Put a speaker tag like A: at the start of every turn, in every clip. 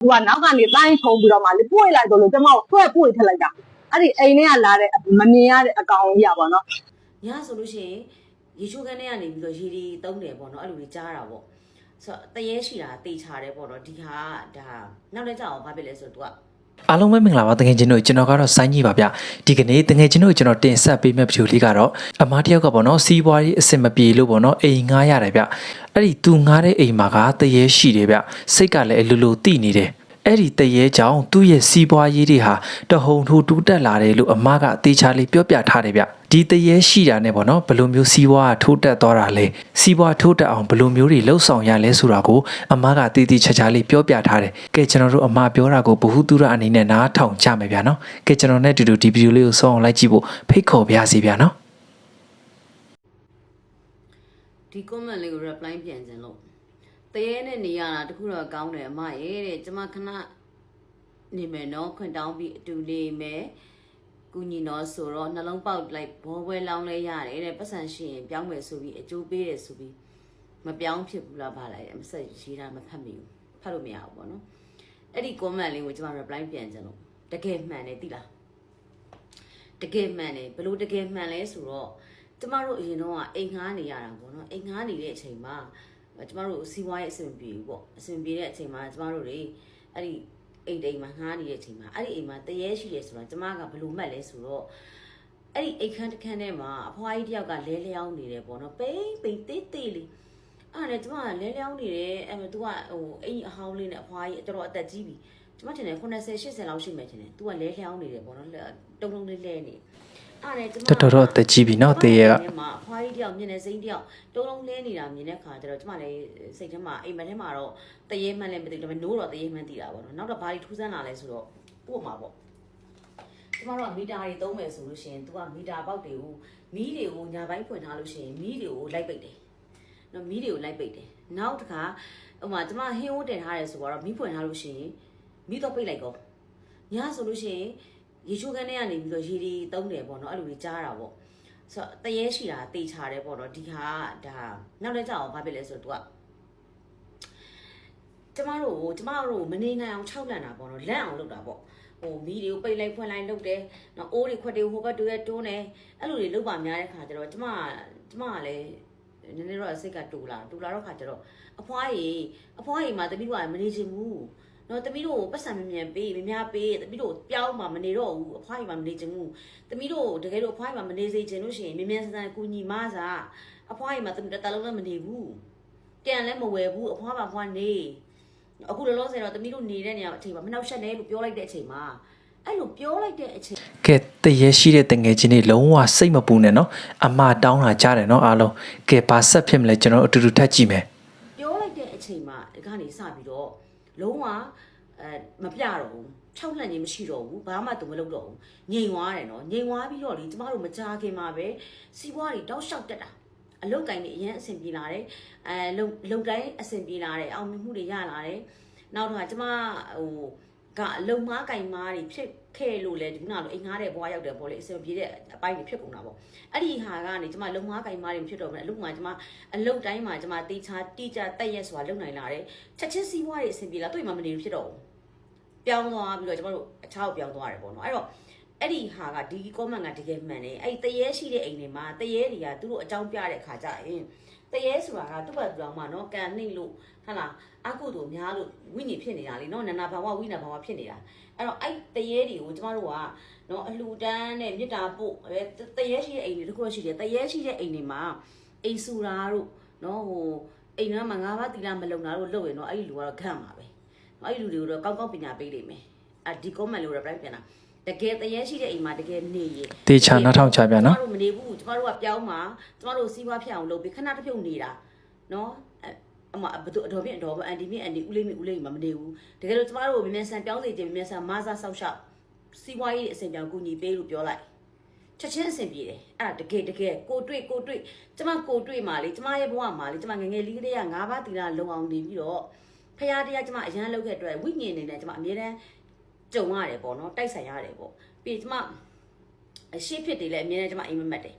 A: သူကနောက်ကနေတိုင်းထုံပြီးတော့မှလေပွေလိုက်တော့လို့ကျမကိုပွေထက်လိုက်တာအဲ့ဒီအိမ်ထဲကလာတဲ့မမြင်ရတဲ့အကောင်ကြီးอ่ะပေါ့နော်
B: ညဆိုလို့ရှိရင်ရေချိုးခန်းထဲကနေပြီးတော့ရေဒီတုံးတယ်ပေါ့နော်အဲ့လိုကြီးကြားတာပေါ့ဆိုတော့တရေရှိတာတေချာတယ်ပေါ့နော်ဒီဟာဒါနောက်လည်းကြောက်အောင်ဘာဖြစ်လဲဆိုတော့ तू
C: အားလုံးပဲမင်္ဂလာပါတကယ်ချင်းတို့ကျွန်တော်ကတော့စိုင်းကြီးပါဗျဒီကနေ့တကယ်ချင်းတို့ကျွန်တော်တင်ဆက်ပေးမယ့်ဗီဒီယိုလေးကတော့အမတယောက်ကပေါ့နော်စီးပွားရေးအဆင်မပြေလို့ပေါ့နော်အိမ်ငှားရတယ်ဗျအဲ့ဒီသူငှားတဲ့အိမ်မှာကတရေရှိတယ်ဗျစိတ်ကလည်းအလိုလိုတိနေတယ်အဲ့ဒီတရေကြောင့်သူ့ရဲ့စီးပွားရေးတွေဟာတဟုန်ထိုးတူးတက်လာတယ်လို့အမကအသေးချာလေးပြောပြထားတယ်ဗျဒီတရေရှိတာနဲ့ပေါ့နော်ဘယ်လိုမျိုးစီးပွားထိုးတက်သွားတာလဲစီးပွားထိုးတက်အောင်ဘယ်လိုမျိုးတွေလှုပ်ဆောင်ရလဲဆိုတာကိုအမကတေးသေးချာချာလေးပြောပြထားတယ်ကဲကျွန်တော်တို့အမပြောတာကိုဘ ഹു တုရအနေနဲ့နားထောင်ကြမယ်ဗျာနော်ကဲကျွန်တော်နဲ့အတူတူဒီဗီဒီယိုလေးကိုဆောင်းအောင်လိုက်ကြည့်ဖို့ဖိတ်ခေါ်ပါရစေဗျာနော်
B: ဒီ comment လေးကို reply ပြန်ခြင်းလို့တရေနဲ့နေရတာတခုတော့ကောင်းတယ်အမရဲ့တဲ့ကျမခဏနေမယ်နော်ခွင့်တောင်းပြီးအတူနေမယ်ကူညီတော့ဆိုတော့နှလုံးပေါက်လိုက်ဘောပွဲလောင်းလဲရတယ်တဲ့ပတ်စံရှိရင်ပြောင်းမယ်ဆိုပြီးအကျိုးပေးတယ်ဆိုပြီးမပြောင်းဖြစ်ဘူးလားဗာလိုက်တယ်မဆက်ရေးတာမဖတ်မိဘူးဖတ်လို့မရဘူးပေါ့နော်အဲ့ဒီ comment လေးကိုကျမ reply ပြန်ခြင်းလို့တကယ်မှန်တယ်သိလားတကယ်မှန်တယ်ဘလို့တကယ်မှန်လဲဆိုတော့ကျမတို့အရင်တော့အိမ်ငှားနေရတာပေါ့နော်အိမ်ငှားနေတဲ့အချိန်မှာကျမတို့စီးပွားရေးအဆင်ပြေဘူးပေါ့အဆင်ပြေတဲ့အချိန်မှာကျမတို့တွေအဲ့ဒီအိမ်မှာငှားနေတဲ့အချိန်မှာအဲ့ဒီအိမ်မှာတရေရှိတယ်ဆိုတာကျမကဘလို့မှတ်လဲဆိုတော့အဲ့ဒီအိမ်ခန်းတစ်ခန်းထဲမှာအဖွားကြီးတယောက်ကလဲလျောင်းနေတယ်ပေါ့နော်ပိန်ပိန်တေးတေးလေးအဲ့ဒါနဲ့ကျမကလဲလျောင်းနေတယ်အဲ့မဲ့ तू ကဟိုအိမ်အဟောင်းလေးနဲ့အဖွားကြီးတော်တော်အသက်ကြီးပြီကျမထင်တယ်80 80လောက်ရှိမယ်ထင်တယ် तू ကလဲလျောင်းနေတယ်ပေါ့နော်တုံတုံလေးလဲနေ
C: တော်တော်တက်ကြည့်ပြီနော်တေးရက
B: အဖွားကြီးတယောက်မြင်နေစိမ့်တယောက်တုံလုံးလဲနေတာမြင်တဲ့ခါကျတော့ကျမလည်းစိတ်ထဲမှာအိမ်မက်ထဲမှာတော့တရေမှန်းလည်းမသိဘူးဒါပေမဲ့နိုးတော့တရေမှန်းသိတာပေါ့နော်နောက်တော့ဘာတွေထူးဆန်းလာလဲဆိုတော့ပို့မှာပေါ့ကျမတို့ကမီတာတွေသုံးမယ်ဆိုလို့ရှိရင် तू ကမီတာပေါက်တွေကိုမီးတွေကိုညာဘိုင်းဖွင့်ထားလို့ရှိရင်မီးတွေကိုလိုက်ပိတ်တယ်နော်မီးတွေကိုလိုက်ပိတ်တယ်နောက်တစ်ခါဟိုမှာကျမဟင်းအိုးတင်ထားတယ်ဆိုတော့မီးဖွင့်ထားလို့ရှိရင်မီးတော့ပိတ်လိုက်ကောညဆိုလို့ရှိရင်ရေချိုးခန်းထဲကနေပြီးတော့ရေဒီတုံးတယ်ပေါ့နော်အဲ့လိုကြီးကြားတာပေါ့ဆိုတော့တရေရှိတာတေချာတယ်ပေါ့နော်ဒီဟာဒါနောက်လည်းကြောက်အောင်ဘာဖြစ်လဲဆိုတော့ तू ကကျမတို့မနေနိုင်အောင်ခြောက်လန့်တာပေါ့နော်လန့်အောင်လုပ်တာပေါ့ဟိုမီးတွေကိုပိတ်လိုက်ဖွင့်လိုက်လုပ်တယ်နော်အိုးတွေခွက်တွေဟိုဘက်တွေတွန်းတယ်အဲ့လိုတွေလုပ်ပါများတဲ့ခါကျတော့ကျမကလည်းနည်းနည်းတော့စိတ်ကတူလာတော့ခါကျတော့အဖွားကြီးမှာတပည့်ကမနေချင်ဘူးနော်တမီးတို့ပတ်စံမြန်ပေးမများပေးတမီးတို့ပြောင်းမှမနေတော့ဘူးအဖွားကြီးမှမနေချင်ဘူးတမီးတို့တကယ်လို့အဖွားကြီးမှမနေစေချင်လို့ရှိရင်မြန်ဆန်ကူညီမစားအဖွားကြီးမှတမီးတစ်တလုံးလည်းမနေဘူးပြန်လည်းမဝယ်ဘူးအဖွားနေအခုလောလောဆယ်တော့တမီးတို့နေတဲ့နေရာအချိန်မှာမနှောက်ရှက်နဲ့လို့ပြောလိုက်တဲ့အချိန်မှာအဲ့လိုပြောလိုက်တဲ့အချိန်က
C: ဲတရေရှိတဲ့တငယ်ချင်းတွေလုံးဝစိတ်မပူနဲ့နော်အမတောင်းတာကြားတယ်နော်အားလုံးကဲဘာဆက်ဖြစ်မလဲကျွန်တော်အတူတူထပ်ကြည့်မယ်
B: ပြောလိုက်တဲ့အချိန်မှာဒီကနေစပြီးတော့လုံးဝမပြတော့ဘူး၆လန့်ကြီးမရှိတော့ဘူးဘာမှသူမလုပ်တော့ဘူးငြိမ်သွားတယ်နော်ငြိမ်သွားပြီးတော့လေကျမတို့မကြခင်မှာပဲစီးပွားတွေတောက်လျှောက်တက်တာအလုတ်ကိုင်းတွေအရင်အဆင်ပြေလာတယ်လုံတိုင်းအဆင်ပြေလာတယ်အောင်မြင်မှုတွေရလာတယ်နောက်တော့ကျမဟိုကလုံမားကိုင်းမားတွေဖြစ်ခဲ့လို့လေဒီကနေ့လိုအိမ်ငှားတဲ့ဘွားရောက်တယ်ပေါ့လေအဆင်ပြေတဲ့အပိုင်းတွေဖြစ်ကုန်တာပေါ့အဲ့ဒီဟာကနေကျမလုံမားကိုင်းမားတွေဖြစ်တော့မယ်အလုတ်မှာကျမအလုတ်တိုင်းမှာကျမတေချာတိကျတက်ရက်ဆိုတာလုံနိုင်လာတယ်ချက်ချင်းစီးပွားတွေအဆင်ပြေလာတွေ့မှမနေဘူးဖြစ်တော့ပြောင်းသွားပြီးတော့ကျမတို့အခြားကိုပြောင်းသွားတယ်ပေါ့နော်အဲ့တော့အဲ့ဒီဟာကဒီ comment ကတကယ်မှန်တယ်အဲ့တရေရှိတဲ့အိမ်တွေမှာတရေတွေကသူတို့အကြောင်းပြတဲ့ခါကြရင်တရေဆိုတာကသူ့ဘက်ပြောင်းမှာနော်ကန်နှိမ့်လို့ဟုတ်လားအကုသို့များလို့ဝိညာဉ်ဖြစ်နေတာလေနော်နာနာဘာဝဝိညာဉ်ဘာဝဖြစ်နေတာအဲ့တော့အဲ့တရေတွေကိုကျမတို့ကနော်အလှူဒန်းနဲ့မေတ္တာပို့တရေရှိတဲ့အိမ်တွေတခုရှိတယ်တရေရှိတဲ့အိမ်တွေမှာအိမ်ဆူတာတို့နော်ဟိုအိမ်ထဲမှာငါးပါးတီလာမလုံတာတို့လုပ်ရင်တော့အဲ့ဒီလူကတော့ဂန့်ပါပဲအဲ့ဒီလူတွေကိုတော့ကောင်းကောင်းပညာပေးလိမ့်မယ်ဒီ comment လို့ reply ပြန်တာတကယ်တရေရှိတဲ့အိမ်မှာတကယ်နေရင်တ
C: ေချာနှထောင်ချပြန်နော်က
B: ျမတို့မနေဘူးကျမတို့ကပြောင်းမှာကျမတို့စီးပွားဖြစ်အောင်လုပ်ပြီးခဏတစ်ဖြုတ်နေတာနော်အမဘသူအတော်အန်တီမီဦးလေးမနေဘူးတကယ်လို့ကျမတို့မြန်ဆန်ပြောင်းစေချင်မြန်ဆန်မဆာဆောက်ရှောက်စီးပွားရေးအဆင်ပြောင်းကူညီပေးလို့ပြောလိုက်ချက်ချင်းအဆင်ပြေတယ်အဲ့ဒါတကယ်ကိုတွေ့ကျမကိုတွေ့မှာလေကျမရဲ့ဘဝမှာလေကျမငငယ်လေးကလေးက၅ပါးတီလာလုံအောင်နေပြီးတော့ဖရာတရားကျမအရန်လောက်ခဲ့အတွက်ဝိညာဉ်နေနဲ့ကျမအမြဲတမ်းကြုံရတယ်ပေါ့နော်တိုက်ဆိုင်ရတယ်ပေါ့ပြီးကျမအရှိဖြစ်တယ်လေအမြဲတမ်းကျမအိမ်မက်တယ်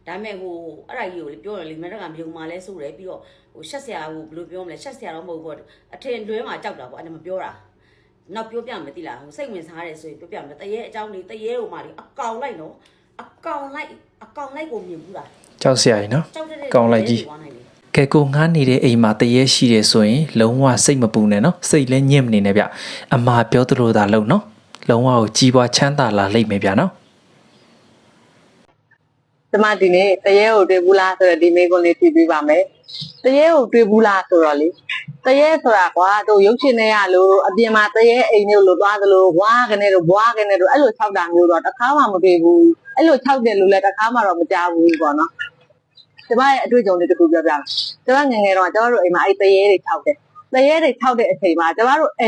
B: ဒါပေမဲ့ဟိုအဲ့ဒါကြီးကိုလေပြောရလေမရကမြုံမာလဲဆိုတယ်ပြီးတော့ဟိုရှက်ဆရာကိုဘယ်လိုပြောမလဲရှက်ဆရာတော့မဟုတ်ဘူးပေါ့အထင်လွဲမှာကြောက်တာပေါ့အဲ့ဒါမပြောတာ နောက်ပြောပြမယ်တိလားစိတ်ဝင်စားရတယ်ဆိုရင်ပြောပြမယ်တရေအကြောင်းလေးတရေဟိုမှာလေအကောင်လိုက်နော်အကောင်လိုက်ကိုမြင်ဘူးလား
C: ကြောက်စရာကြီးနော်
B: ကြောက်တဲ့
C: ကောင်းလိုက်ကြီးကဲကိုငားနေတဲ့အိမ်မှာတရေရှိတယ်ဆိုရင်လုံးဝစိတ်မပူနဲ့နော်စိတ်လည်းညစ်မနေနဲ့ဗျအမာပြောသလိုသာလုပ်နော်လုံးဝကိုကြီးပွားချမ်းသာလာလိမ့်မယ်ဗျနော်
A: ကျမဒီနေ့တရေကိုတွေ့ဘူးလားဆိုတော့ဒီမေးခွန်းလေးဖြေပေးပါမယ်တရေကိုတွေ့ဘူးလားဆိုတော့လေတရေဆိုတာကွာတို့ရုပ်ရှင်တွေရလို့အပြင်မှာတရေအိမ်မျိုးလို့သွားသလိုဝါကနေတို့ဘွားကနေတို့အဲ့လို၆တာမျိုးတော့တစ်ခါမှမတွေ့ဘူးအဲ့လို၆တယ်လို့လည်းတစ်ခါမှတော့မကြားဘူးပေါ့နော်ကျမရဲ့အတွေ့အကြုံလေးတစ်ခုပြောပြမယ်ကျမငယ်ငယ်တော့ကျမတို့အိမ်မှာအဲ့တရေတွေ၆တယ်တရေတွေ၆တဲ့အချိန်မှာကျမတို့အိ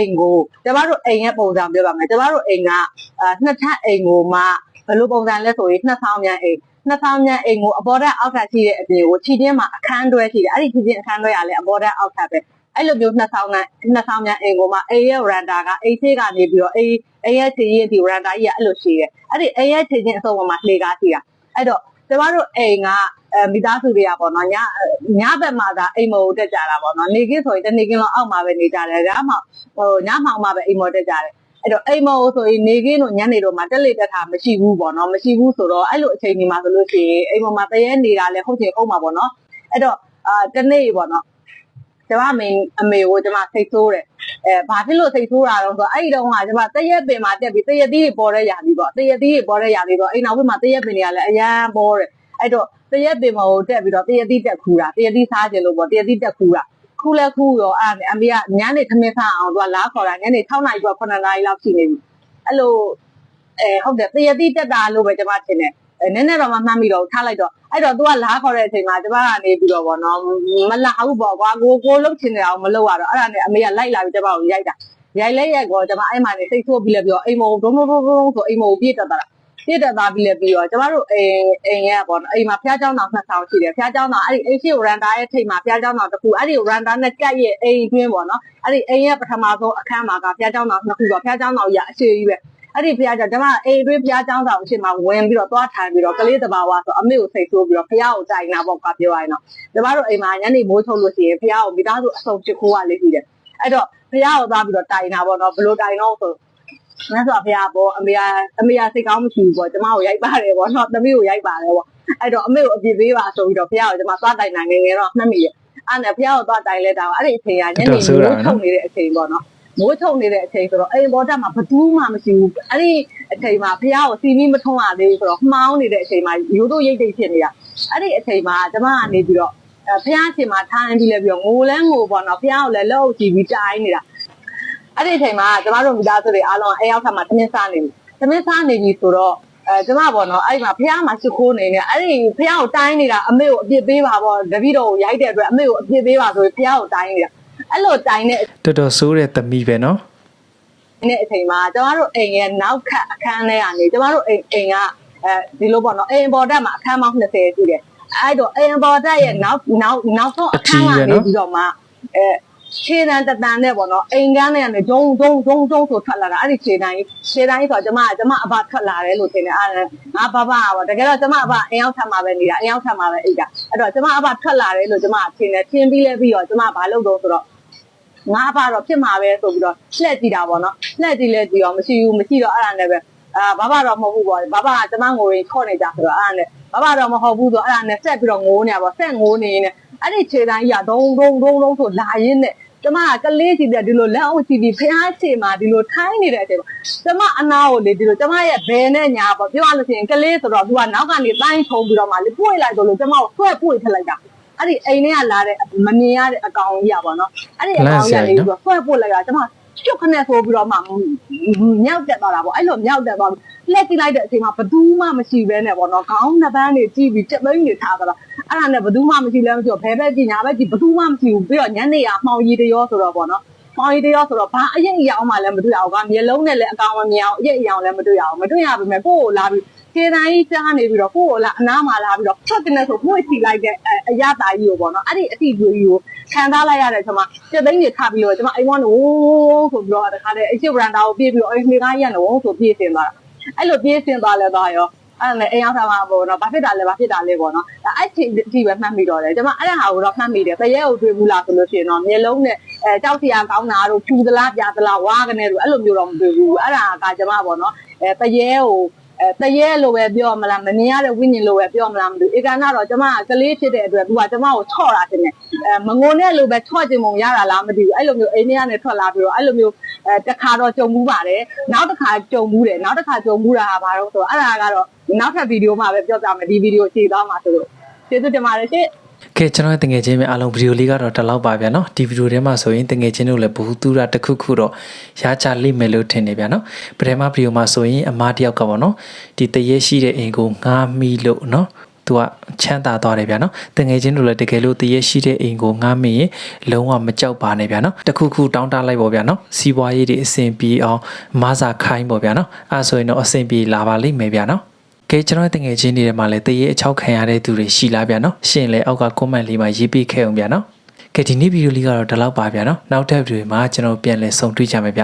A: မ်ရဲ့ပုံစံပြောပါမယ်ကျမတို့အိမ်ကနှစ်ထပ်အိမ်ကိုမှဘယ်လိုပုံစံလဲဆိုရင်နှစ်ဆောင်မြန်အိမ်နှစ်ဆောင်မြန်အိမ်ကိုအပေါ်ထပ်အောက်ထပ်ရှိတဲ့အပြင်ကိုခြေချင်းမှာအခန်းတွဲရှိတယ်အဲ့ဒီခြေချင်းအခန်းတွဲရလဲအပေါ်ထပ်အောက်ထပ်ပဲအဲ့လိုမျိုးနှစ်ဆောင်မြန်အိမ်ကိုမှအိမ်ရဲ့ရန်တာကအိမ်ရှိကနေပြီးတော့အိမ်ရဲ့ခြေချင်းဒီရန်တာကြီးကအဲ့လိုရှိတယ်အဲ့ဒီအိမ်ရဲ့ခြေချင်းအစုံပေါ်မှာလှေကားရှိတာအဲ့တော့ကျမတို့အိမ်ကမိသားစုတွေကပေါ့နော်ညဘက်မှာသာအိမ်မောတက်ကြတာပေါ့နော်နေကင်းဆိုရင်တနေကင်းလောက်အောက်မှာပဲနေကြတယ်ညမှောင်မှာပဲအိမ်မောတက်ကြတယ်အဲ့တော့အိမ်မောဆိုရင်နေကင်းတို့ညနေတို့မှာတက်လေတက်တာမရှိဘူးပေါ့နော်မရှိဘူးဆိုတော့အဲ့လိုအချိန်ဒီမှာဆိုလို့ရှိရင်အိမ်မောမှာတရေနေတာလဲဟုတ်ချင်ဟုတ်မှာပေါ့နော်အဲ့တော့တနေ့ပေါ့နော်ကျမအမေကိုကျမစိတ်ဆိုးတယ်ဘာဖြစ်လို့စိတ်ဆိုးတာတော့ဆိုအဲ့ဒီတော့ကကျမတရေပင်မှာတက်ပြီးတရေသီးတွေပေါ်တဲ့ຢာပြီးပေါ့တရေသီးတွေပေါ်တဲ့ຢာပြီးတော့အိမ်နောက်ဘက်မှာတရေပင်တွေကလည်းအရန်ပေါ်တယ်အဲ့တော့တရေပင်မှာကိုတက်ပြီးတော့တရေသီးတက်ခူတာတရေသီးစားကြလို့ပေါ့တရေသီးတက်ခူတာခူလဲခူရောအဲ့အမေကညနေခမင်းစားအောင်သူကလားခေါ်တာညနေ6 နာရီကျော်9 နာရီလောက်ရှိနေပြီအဲ့လိုဟုတ်တယ်တရေသီးတက်တာလို့ပဲကျမထင်တယ်နည်းနည်းတော့မှမှတ်မိတော့ထားလိုက်တော့အဲ့တော့ तू ကလားခေါ်တဲ့အချိန်မှာကျမကနေပြီးတော့ဗောနော်မလာဘူးပေါ့ကွာကိုလှုပ်ချင်တယ်အောင်မလှုပ်ရတော့အဲ့ဒါနဲ့အမေကလိုက်လာပြီးကျမကိုရိုက်တာရိုက်လဲရိုက်ကောကျမအဲ့မှာနေစိတ်ဆိုးပြီးလဲပြီးတော့အိမ်မောဒုံဆိုအိမ်မောကိုပြည့်တက်သွားပြီးလဲပြီးတော့ကျမတို့အိမ်ရဲ့ဗောနော်အိမ်မှာဖျားเจ้าတော်နှစ်ဆောင်ရှိတယ်ဖျားเจ้าတော်အဲ့ဒီအိမ်ရှိရန်တာရဲ့ထိပ်မှာဖျားเจ้าတော်တစ်ခုအဲ့ဒီရန်တာနဲ့ကြက်ရဲ့အိမ်တွင်းဗောနော်အဲ့ဒီအိမ်ရဲ့ပထမဆုံးအခန်းမှာကဖျားเจ้าတော်နှစ်ခုဆိုဖျားเจ้าတော်ကြီးအရှိကြီးပဲအဲ့ဒီဖျားကြောင့်ကျမအိမ်အတွင်းဖျားเจ้าဆောင်အရှိမဝင်ပြီးတော့သွားထိုင်ပြီးတော့ကလေးတဘာဝဆိုအမေကိုစိတ်ဆိုးပြီးတော့ဖျားကိုတိုင်တာပေါ့ကွာပြောရရင်တော့ကျမတို့အိမ်မှာညနေမိုးချုပ်လို့ရှိရင်ဖျားကိုမိသားစုအစုံချစ်ခိုးရလေးရှိတယ်အဲ့တော့ဖျားကိုသွားပြီးတော့တိုင်တာပေါ့နော်ဘယ်လိုတိုင်တော့ဆိုမြတ်စွာဘုရားပေါ့အမေကစိတ်ကောင်းမရှိဘူးပေါ့ကျမကိုရိုက်ပါတယ်ပေါ့နော်သမီးကိုရိုက်ပါတယ်ပေါ့အဲ့တော့အမေကိုအပြစ်ပေးပါဆိုပြီးတော့ဖျားကိုကျမသွားတိုင်နိုင်ငယ်တော့မှတ်မိရဲ့အဲ့နဲ့ဖျားကိုသွားတိုင်လဲတာအဲ့ဒီအချိန်ကညနေမိုးချုပ်နေတဲ့အချိန်ပေါ့နော်မိုးချုပ်နေတဲ့အချိန်ဆိုတော့အိမ်ပေါ်တက်မှာဘသူမှမရှိဘူးအဲ့ဒီအချိန်မှာဖះကိုစီမီမထုံးရသေးဘူးဆိုတော့မှောင်းနေတဲ့အချိန်မှာရိုးတို့ရိတ်တိတ်ဖြစ်နေတာအဲ့ဒီအချိန်မှာကျမကနေပြီးတော့ဖះရှင်မှာထိုင်ပြီးလဲပြီးတော့ငိုလဲငိုပေါ့နော်ဖះကိုလည်းလက်အုပ်ကြည့်ပြီးတိုင်းနေတာအဲ့ဒီအချိန်မှာကျမတို့မိသားစုတွေအားလုံးအိမ်ရောက်ထပ်မှာသမင်းစားနေပြီဆိုတော့ကျမပေါ့နော်အဲ့ဒီမှာဖះမှာရှ िख ိုးနေနေအဲ့ဒီဖះကိုတိုင်းနေတာအမေကိုအပြစ်ပေးပါပေါ့တပည့်တော်ကိုရိုက်တဲ့အတွက်အမေကိုအပြစ်ပေးပါဆိုပြီးဖះကိုတိုင်းနေတာအဲ့လိုတိုင်တဲ့
C: တော်ဆိုးတဲ့သမီးပဲနော်ဒ
A: ီအချိန်မှာကျမတို့အိမ်ရဲ့နောက်ခတ်အခန်းထဲကနေကျမတို့အိမ်ကဒီလိုပေါ့နော်အိမ်ပေါ်တက်မှာအခန်းပေါင်း20ရှိတယ်အဲ့တော့အိမ်ပေါ်တက်ရဲ့နောက်ဆုံးအခန်းကနေပြီးတော့မှခြေတန်းတန်နဲ့ပေါ့နော်အိမ်ကန်းထဲကနေဂျုံဆိုထွက်လာတာအဲ့ဒီခြေတန်းဆိုတော့ကျမအဘထွက်လာတယ်လို့ထင်တယ်အဲ့ငါဘဘပေါ့တကယ်တော့ကျမအဘအိမ်ရောက်ထပ်မှာပဲနေတာအိမ်ရောက်ထပ်မှာပဲအိတ်တာအဲ့တော့ကျမအဘထွက်လာတယ်လို့ကျမထင်တယ်ထင်ပြီးလဲပြီးတော့ကျမဘာလုပ်တော့ဆိုတော့ငါဘာတော့ဖြစ်မှာပဲဆိုပြီးတော့လှည့်ကြည့်တာပေါ့နော်လှည့်ကြည့်လဲကြည့်တော့မရှိတော့အဲ့ဒါနဲ့ပဲဘာဘာတော့မဟုတ်ဘူးပေါ့ဘာဘာကကျမငိုရင်ခေါ့နေကြဆိုတော့အဲ့ဒါနဲ့ဘာဘာတော့မဟုတ်ဘူးဆိုအဲ့ဒါနဲ့ဆက်ပြီးတော့ငိုနေရပေါ့ဆက်ငိုနေနေအဲ့ဒီခြေတန်းကြီးကဒုံဆိုလာရင်းနဲ့ကျမကလေးကြည့်တဲ့ဒီလိုလက်အောင်ကြည့်ပြီးဖះချေမှာဒီလိုထိုင်းနေတဲ့အချိန်မှာကျမအနာကိုလေဒီလိုကျမရဲ့ဘယ်နဲ့ညာပေါ့ပြောရလို့ရှိရင်ကလေးဆိုတော့သူကနောက်ကနေတိုင်းထုံပြီးတော့မှလေပွေလိုက်တော့လို့ကျမကိုဆွဲပွေထလိုက်တာအဲ့ဒီအိမ်ထဲကလာတဲ့မမြင်ရတဲ့အကောင်ကြီးอ่ะပေါ့နော်အဲ့ဒီအကောင်ကြီးကနေပြီးတော့ဆွဲပွေလိုက်တာကျမချွတ်ခနဲ့ဆိုပြီးတော့မှမြောက်တက်သွားတာပေါ့အဲ့လိုမြောက်တက်သွားလက်ကြည့်လိုက်တဲ့အချိန်မှာဘသူမှမရှိဘဲနဲ့ပေါ့နော်ခေါင်းနှစ်ပန်းတွေကြည့်ပြီးတက်သိန်းတွေထားကြတာအဲ့ဒါနဲ့ဘသူမှမရှိလဲမရှိတော့ဘဲပဲကြည့်ညာပဲကြည့်ဘသူမှမရှိဘူးပြီးတော့ညနေကမှောင်ရီတရောဆိုတော့ပေါ့နော်မှောင်ရီတရောဆိုတော့ဘာအရင်အယောင်မှလည်းမတွေ့ရအောင်ကမျက်လုံးနဲ့လည်းအကောင်မမြင်အောင်အရင်အယောင်လည်းမတွေ့ရအောင်မတွေ့ရပါဘူးကိုကိုလာပြီးခြေတန်းကြီးကြားနေပြီးတော့ကိုကိုလာအနားမှာလာပြီးတော့ချွတ်တဲ့ဆိုပွေ့စီလိုက်တဲ့အရသာကြီးကိုပေါ့နော်အဲ့ဒီအတိကြီးကိုခံထားလိုက်ရတဲ့ကျွန်မတက်သိန်းတွေထားပြီးတော့ကျွန်မအိမ်ဝန်းဝုန်းဆိုပြီးတော့တခါတည်းအရှိဗရန်တာကိုပြေးပြီးတော့အိမ်မိကားရန်ဝုန်းဆိုပြေးစင်သွားတာအဲ့လိုပြေးစင်သွားလဲသွားရော အဲ့ဒါနဲ့အိမ်ရောက်ထားမှာပေါ့နော်ဘာဖြစ်တာလဲပေါ့နော်အဲ့ချိန်ဒီပဲမှတ်မိတော့တယ်ကျွန်မအဲ့ဒါဟာကိုတော့မှတ်မိတယ်တရေကိုတွေ့ဘူးလားဆိုလို့ရှိရင်တော့မျက်လုံးနဲ့ကြောက်စရာကောင်းတာတို့ဖြူသလားပြာသလားဝါးကနေတို့အဲ့လိုမျိုးတော့မတွေ့ဘူးအဲ့ဒါကကျွန်မပေါ့နော်တရေကိုတရေလိုပဲပြောမလားမမြင်ရတဲ့ဝိညာဉ်လိုပဲပြောမလားမသိဘူးဧကနာတော့ကျွန်မကလေးဖြစ်တဲ့အတွက်သူကကျွန်မကိုချော့တာတင်တယ်မငုံတဲ့လိုပဲချော့ခြင်းပုံရတာလားမသိဘူးအဲ့လိုမျိုးအိမ်ထဲကနေထွက်လာပြီးတော့အဲ့လိုမျိုးတစ်ခါတော့ကြုံမှုပါတယ်နောက်တစ်ခါကြုံမှုတယ်နောက်တစ်ခါကြုံမှုတာဟာဘာလို့ဆိုတော့အဲ့ဒါကတော့နောက်ထပ်ဗီဒီယိုမှာပဲပြောပြမယ်ဒီဗီဒီယိုရှင်းသွားမှာဆိုလို့ကျေးဇူးတင်ပါတယ်ရှင်
C: ကဲကျွန်တော်တငယ်ချင်းများအားလုံးဗီဒီယိုလေးကတော့ဒီလောက်ပါဗျာနော်ဒီဗီဒီယိုထဲမှာဆိုရင်တငယ်ချင်းတို့လည်းဘူးတူတာတစ်ခုခုတော့ရချလိမ့်မယ်လို့ထင်နေဗျာနော်ပထမဗီဒီယိုမှာဆိုရင်အမားတယောက်ကပေါ့နော်ဒီတရေရှိတဲ့အိမ်ကိုငားမိလို့နော်သူကချမ်းသာသွားတယ်ဗျာနော်တငယ်ချင်းတို့လည်းတကယ်လို့တရေရှိတဲ့အိမ်ကိုငားမိရင်လုံးဝမကြောက်ပါနဲ့ဗျာနော်တခုခုတောင်းတလိုက်ပေါ့ဗျာနော်စီးပွားရေးတွေအဆင်ပြေအောင်မဆာခိုင်းပေါ့ဗျာနော်အဲဆိုရင်တော့အဆင်ပြေလာပါလိမ့်မယ်ဗျာနော်ကဲကျွန်တော်တငယ်ချင်းတွေထဲမှာလည်းတရေအချောက်ခံရတဲ့သူတွေရှိလားဗျာနော်ရှင်လည်းအောက်က comment လေးမှာရေးပေးခဲ့အောင်ဗျာနော်ကဲဒီနေ့ဗီဒီယိုလေးကတော့ဒီလောက်ပါဗျာနော်နောက်ထပ်ဗီဒီယိုမှာကျွန်တော်ပြန်လည်ဆုံတွေ့ကြမယ်ဗျ